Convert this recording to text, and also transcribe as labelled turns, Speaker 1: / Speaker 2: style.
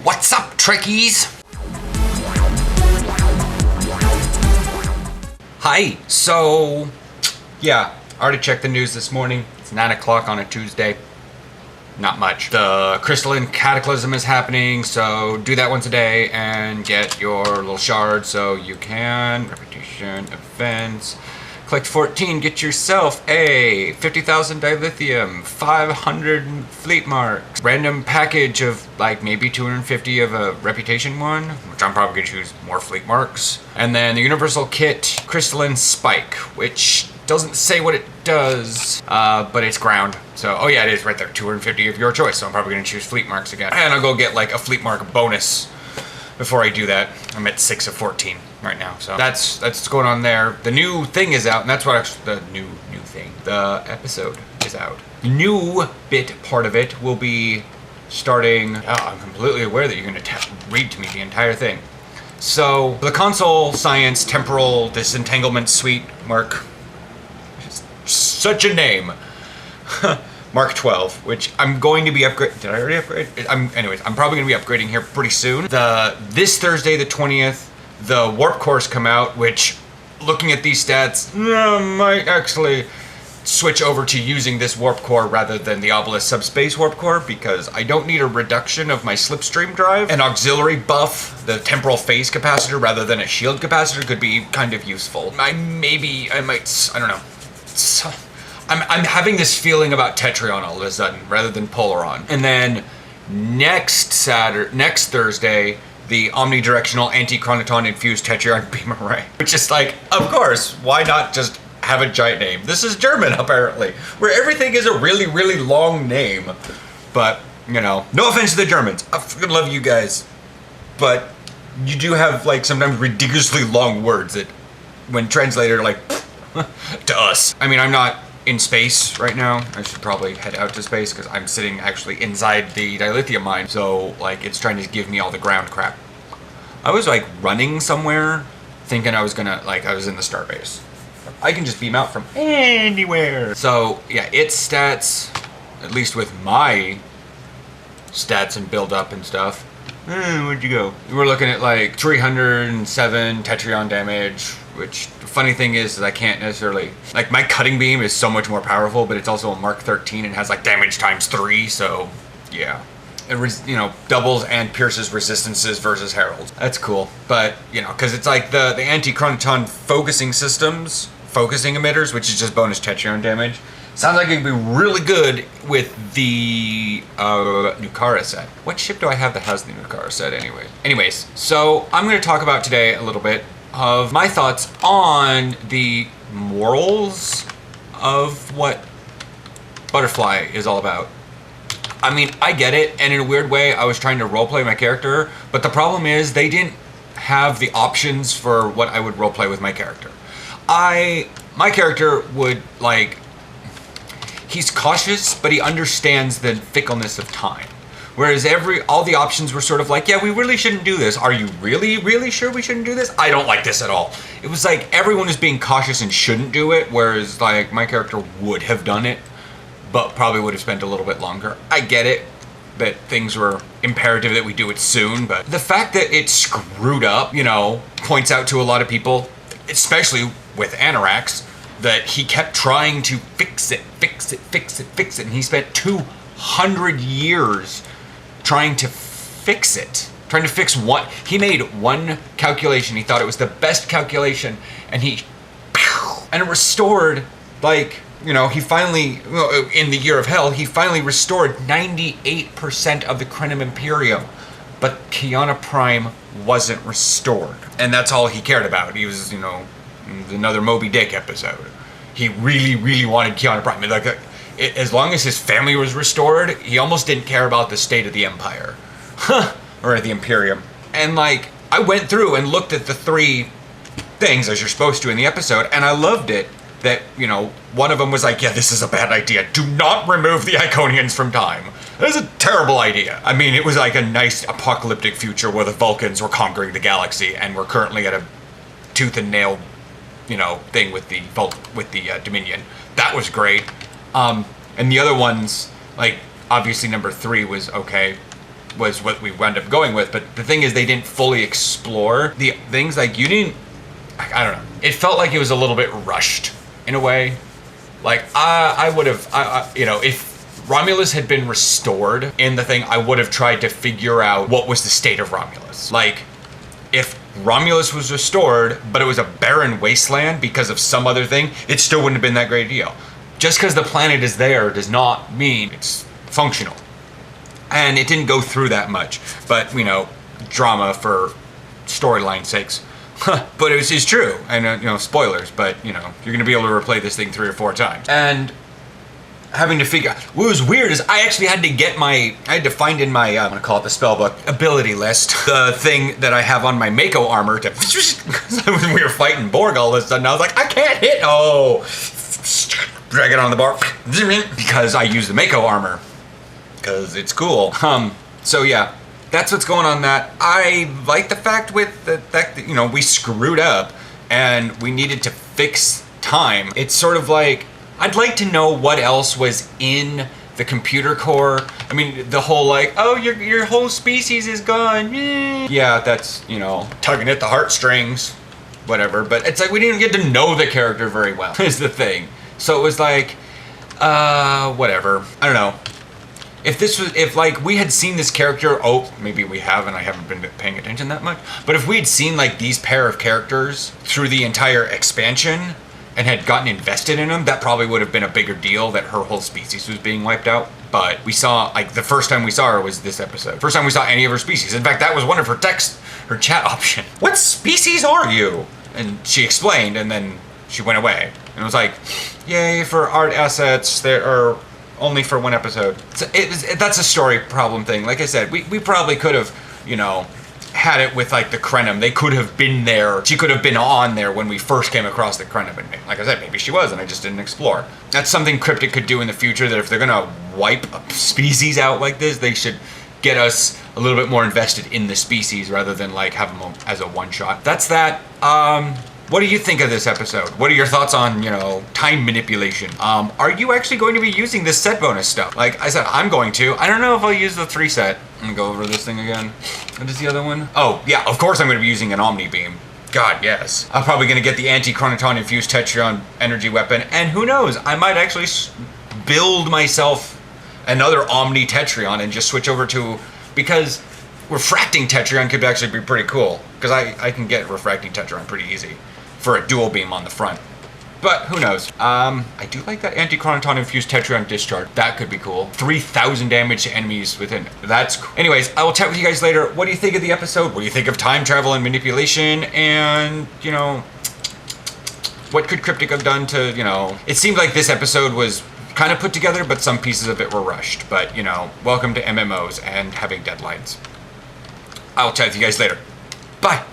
Speaker 1: What's up, Trekkies? Hi. So, yeah, I already checked the news this morning. It's 9 o'clock on a Tuesday. Not much. The crystalline cataclysm is happening, so do that once a day and get your little shard so you can. Repetition, events. Collect 14, get yourself a 50,000 dilithium, 500 fleet marks, random package of like maybe 250 of a reputation one, which I'm probably gonna choose more fleet marks. And then the universal kit, crystalline spike, which doesn't say what it does, but it's ground. So, oh yeah, it is right there, 250 of your choice. So I'm probably gonna choose fleet marks again. And I'll go get like a fleet mark bonus before I do that. I'm at 6 of 14 right now, so that's what's going on there. The new thing is out, and that's what the new thing. The episode is out. The new bit part of it will be starting. Oh, I'm completely aware that you're going to read to me the entire thing. So the console science temporal disentanglement suite mark. Such a name. Mark 12, which I'm going to be upgrading. Did I already upgrade? Anyways, I'm probably going to be upgrading here pretty soon. This Thursday, the 20th, the warp cores come out, which, looking at these stats, might actually switch over to using this warp core rather than the Obelisk subspace warp core, because I don't need a reduction of my slipstream drive. An auxiliary buff, the temporal phase capacitor rather than a shield capacitor, could be kind of useful. I don't know. I'm having this feeling about Tetrion all of a sudden, rather than Polaron. And then next Thursday, the omnidirectional anti-chronoton infused Tetrion beam array. Which is like, of course, why not just have a giant name? This is German, apparently, where everything is a really, really long name. But, you know, no offense to the Germans. I fucking love you guys. But you do have, like, sometimes ridiculously long words that, when translated, are like, to us. I mean, I'm not in space right now. I should probably head out to space because I'm sitting actually inside the dilithium mine. So like it's trying to give me all the ground crap. I was like running somewhere thinking I was in the starbase. I can just beam out from anywhere. So yeah, its stats, at least with my stats and build up and stuff. Where'd you go? We're looking at like 307 Tetrion damage, which the funny thing is I can't necessarily, like my cutting beam is so much more powerful, but it's also a Mark 13 and has like damage times 3, so yeah. It doubles and pierces resistances versus heralds. That's cool, but because it's like the anti-chronoton focusing emitters, which is just bonus Tetrion damage. Sounds like it could be really good with the Nukara set. What ship do I have that has the Nukara set anyway? Anyways, so I'm going to talk about today a little bit of my thoughts on the morals of what Butterfly is all about. I mean, I get it, and in a weird way, I was trying to roleplay my character, but the problem is they didn't have the options for what I would roleplay with my character. My character would, like, he's cautious, but he understands the fickleness of time. Whereas all the options were sort of like, yeah, we really shouldn't do this. Are you really, really sure we shouldn't do this? I don't like this at all. It was like everyone is being cautious and shouldn't do it, whereas like my character would have done it, but probably would have spent a little bit longer. I get it, that things were imperative that we do it soon, but the fact that it screwed up, points out to a lot of people, especially with Annorax, that he kept trying to fix it, and he spent 200 years trying to fix it. Trying to fix what? He made one calculation, he thought it was the best calculation, and it restored, like, he finally, in the Year of Hell, he finally restored 98% of the Crenum Imperium, but Kiana Prime wasn't restored. And that's all he cared about. He was, another Moby Dick episode. He really, really wanted Kiana Prime. Like, as long as his family was restored, he almost didn't care about the state of the Empire. Or the Imperium. And like, I went through and looked at the 3 things, as you're supposed to in the episode, and I loved it that, one of them was like, yeah, this is a bad idea. Do not remove the Iconians from time. That is a terrible idea. I mean, it was like a nice apocalyptic future where the Vulcans were conquering the galaxy, and we're currently at a tooth and nail, thing with the Dominion. That was great. And the other ones, like, obviously number 3 was okay. was what we wound up going with. But the thing is, they didn't fully explore the things. Like, you didn't, I don't know. It felt like it was a little bit rushed in a way. Like, I would have, you know, if Romulus had been restored in the thing, I would have tried to figure out what was the state of Romulus. Like, if Romulus was restored, but it was a barren wasteland because of some other thing, it still wouldn't have been that great a deal. Just because the planet is there does not mean it's functional. And it didn't go through that much, but, you know, drama for storyline sakes. But it's true, and you know, spoilers, but you know, you're gonna be able to replay this thing 3 or 4 times. And having to figure out, what was weird is I actually had to get I had to find in my, I'm gonna call it the spellbook, ability list, the thing that I have on my Mako armor to, when we were fighting Borg all of a sudden, I was like, I can't hit, drag it on the bar, because I use the Mako armor, because it's cool. So yeah, that's what's going on. That I like the fact with the fact that, you know, we screwed up and we needed to fix time. It's sort of like, I'd like to know what else was in the computer core. I mean, the whole like, oh, your whole species is gone. Yeah, that's, you know, tugging at the heartstrings, whatever. But it's like we didn't get to know the character very well, is the thing. So it was like, whatever. I don't know. If like we had seen this character, maybe we have and I haven't been paying attention that much, but if we had seen like these pair of characters through the entire expansion and had gotten invested in them, that probably would have been a bigger deal that her whole species was being wiped out. But we saw, like, the first time we saw her was this episode. First time we saw any of her species. In fact, that was one of her chat option. What species are you? And she explained, and then she went away. And it was like, yay for art assets. There are only for 1 episode. So that's a story problem thing. Like I said, we probably could have, you know, had it with like the Krenim. They could have been there. She could have been on there when we first came across the Krenim. And like I said, maybe she was and I just didn't explore. That's something Cryptic could do in the future, that if they're gonna wipe a species out like this, they should get us a little bit more invested in the species rather than like have them as a one-shot. That's that. What do you think of this episode? What are your thoughts on, you know, time manipulation? Are you actually going to be using this set bonus stuff? Like I said, I'm going to. I don't know if I'll use the 3 set. I'm gonna go over this thing again. What is the other one? Oh, yeah, of course I'm gonna be using an Omni Beam. God, yes. I'm probably gonna get the anti-chronoton infused Tetrion energy weapon, and who knows, I might actually build myself another Omni Tetrion and just switch over to, because refracting Tetrion could actually be pretty cool, because I can get refracting Tetrion pretty easy for a dual beam on the front. But who knows? I do like that anti-chronoton infused Tetrion discharge. That could be cool. 3,000 damage to enemies within. That's cool. Anyways, I will chat with you guys later. What do you think of the episode? What do you think of time travel and manipulation? And, you know, what could Cryptic have done to, you know... It seemed like this episode was kind of put together, but some pieces of it were rushed. But, you know, welcome to MMOs and having deadlines. I will chat with you guys later. Bye.